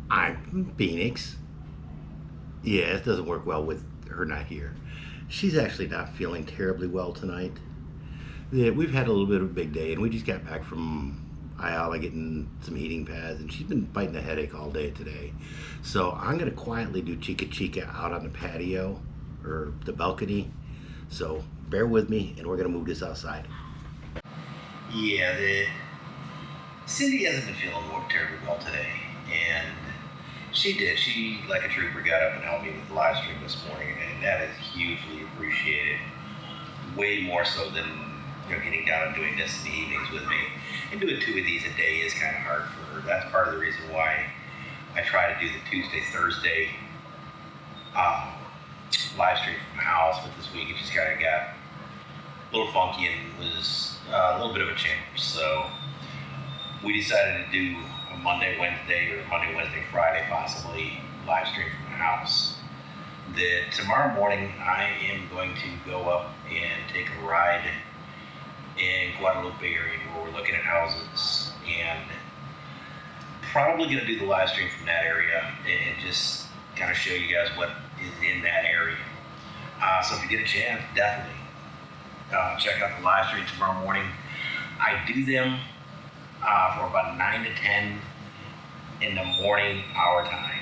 I'm from Phoenix. Yeah, it doesn't work well with her not here. She's actually not feeling terribly well tonight. Yeah, we've had a little bit of a big day, and we just got back from Ayala getting some heating pads, and she's been fighting a headache all day today. So I'm gonna quietly do Chikka2x out on the patio or the balcony. So bear with me, and we're gonna move this outside. Yeah, Cindy hasn't been feeling terribly well today, and she did. She, like a trooper, got up and helped me with the live stream this morning, and that is hugely appreciated. Way more so than getting down and doing this in the evenings with me. And doing two of these a day is kind of hard for her. That's part of the reason why I try to do the Tuesday, Thursday uh, live stream from the house. But this week it just kind of got a little funky and was a little bit of a change. So we decided to do a Monday, Wednesday, or Monday, Wednesday, Friday, possibly live stream from the house. That tomorrow morning I am going to go up and take a ride in Guadalupe area where we're looking at houses, and probably going to do the live stream from that area and just kind of show you guys what is in that area. So if you get a chance, definitely check out the live stream tomorrow morning. I do them for about 9 to 10 in the morning our time.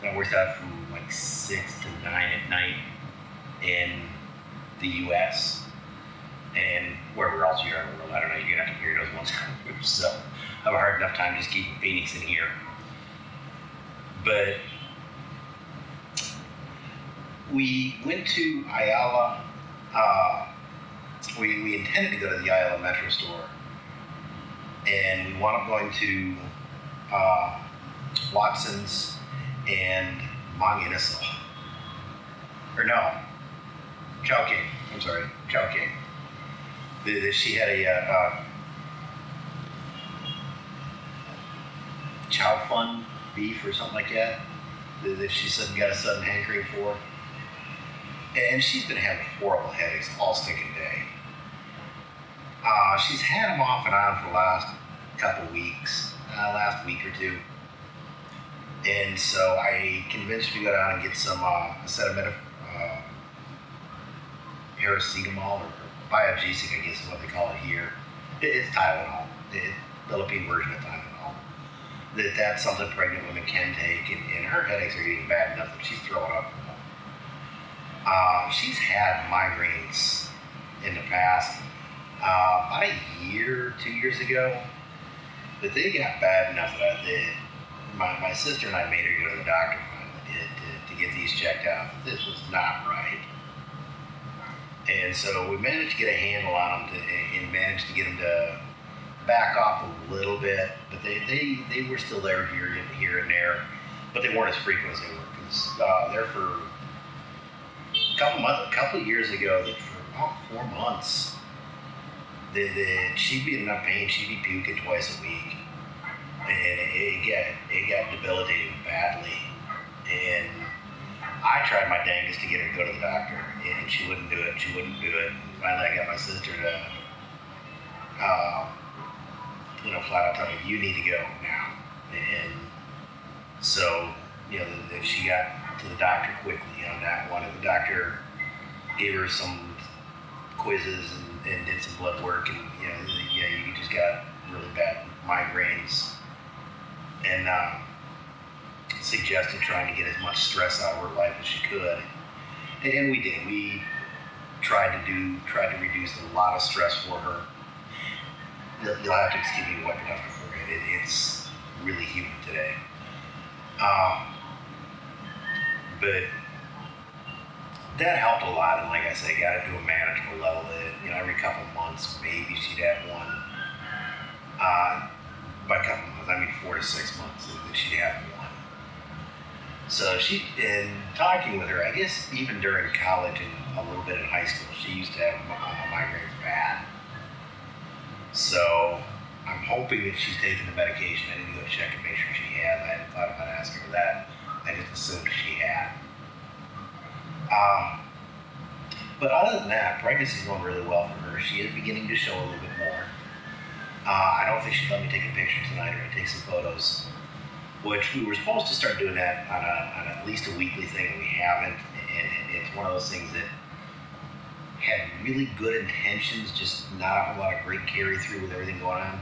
That works out from like 6 to 9 at night in the U.S. and wherever else you are in the world. I don't know, you're gonna have to hear those ones. So I have a hard enough time just keeping Phoenix in here. But we went to Ayala. We intended to go to the Ayala Metro store, and we wound up going to Watson's and Mang Inasal. Or no, Chowking. I'm sorry, Chowking. She had a chow fun beef or something like that that she suddenly got a sudden hankering for. And she's been having horrible headaches all stinking day. She's had them off and on for the last couple weeks, last week or two. And so I convinced her to go down and get some acetaminophen, paracetamol, or biogesic, I guess is what they call it here. It's Tylenol, the Philippine version of Tylenol. That's something pregnant women can take, and her headaches are getting bad enough that she's throwing up. She's had migraines in the past, about a year, 2 years ago, but they got bad enough that my sister and I made her go to the doctor finally to get these checked out. This was not right. And so we managed to get a handle on them and managed to get them to back off a little bit, but they were still there here and there, but they weren't as frequent as they were. Because there for a couple of years ago, that for about 4 months, she'd be in enough pain, she'd be puking twice a week, and it got debilitating badly. And I tried my dangest to get her to go to the doctor, and she wouldn't do it. And finally, I got my sister to, flat out tell me, you need to go now. And so, she got to the doctor quickly on that one, and the doctor gave her some quizzes and did some blood work, and you just got really bad migraines, and suggested trying to get as much stress out of her life as she could, and we did. We tried to reduce a lot of stress for her. You'll have to excuse me wiping up for it. It's really humid today. But that helped a lot, and like I said, got it to a manageable level. Every couple months, maybe she'd have one. By a couple months, I mean 4 to 6 months, that she'd have one. So in talking with her, I guess even during college and a little bit in high school, she used to have migraines bad. So I'm hoping that she's taking the medication. I need to go check and make sure she has. I hadn't thought about asking her that. I just assumed she had. But other than that, pregnancy's going really well for her. She is beginning to show a little bit more. I don't think she'd let me take a picture tonight or take some photos, which we were supposed to start doing that on at least a weekly thing, and we haven't. And it's one of those things that had really good intentions, just not a whole lot of great carry through with everything going on.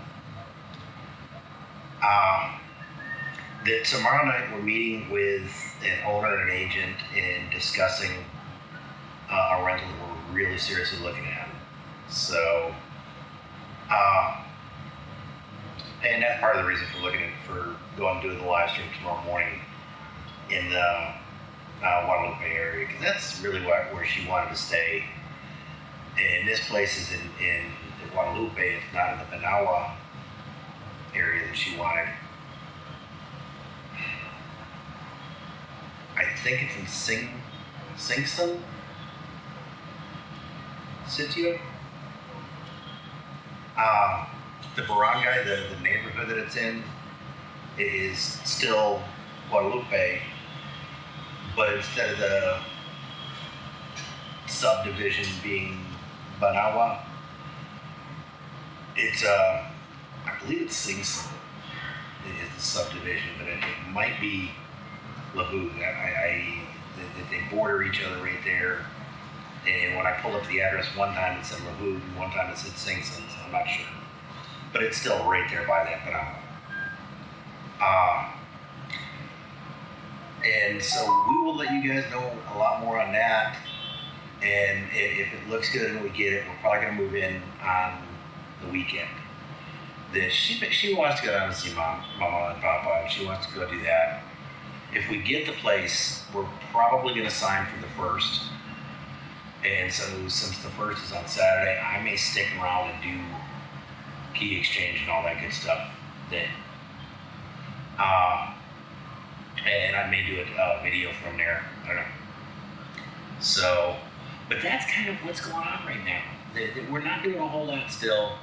That tomorrow night we're meeting with an owner and an agent and discussing a rental that we're really seriously looking at. So, and that's part of the reason for going and doing the live stream tomorrow morning in the Guadalupe area, because that's really where she wanted to stay. And this place is in Guadalupe. It's not in the Banawa area that she wanted. I think it's in Singston Sitio. The barangay, the neighborhood that it's in, is still Guadalupe, but instead of the subdivision being Banawa, it's I believe it's Singston is the subdivision, but it might be Lahu. They border each other right there. And when I pulled up the address, one time it said Lahu, and one time it said Singston, so I'm not sure. But it's still right there by that Banawa. And so we will let you guys know a lot more on that. And if it looks good and we get it, we're probably going to move in on the weekend. She wants to go down and see Mama and Papa, and she wants to go do that. If we get the place, we're probably going to sign for the 1st. And so since the 1st is on Saturday, I may stick around and do key exchange and all that good stuff then. And I may do a video from there. I don't know. So, but that's kind of what's going on right now. We're not doing a whole lot still.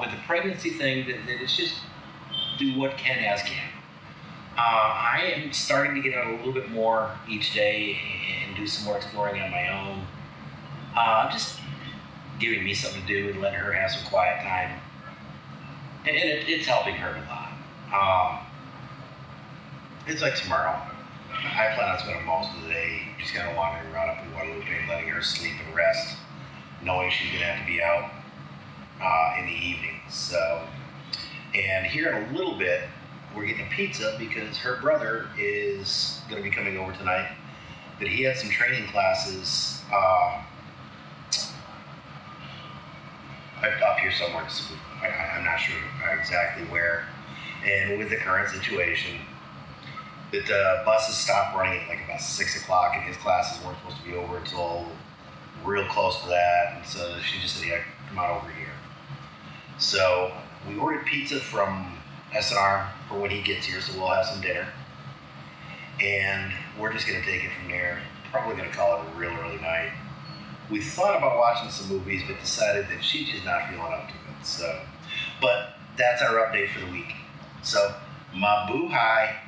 With the pregnancy thing, that it's just do what can as can. I am starting to get out a little bit more each day and do some more exploring on my own. Just giving me something to do and letting her have some quiet time. And it's helping her a lot. It's like tomorrow. I plan on spending most of the day just kind of wandering around up in Guadalupe and letting her sleep and rest, knowing she's going to have to be out in the evening. So, and here in a little bit, we're getting a pizza because her brother is going to be coming over tonight. But he had some training classes up here somewhere. So I'm not sure exactly where. And with the current situation, that the buses stopped running at like about 6 o'clock, and his classes weren't supposed to be over until real close to that. And so she just said, "Yeah, come on over here." So we ordered pizza from SNR for when he gets here, so we'll have some dinner. And we're just going to take it from there. Probably going to call it a real early night. We thought about watching some movies, but decided that she's just not feeling up to it. So, but that's our update for the week. So, Mabuhay.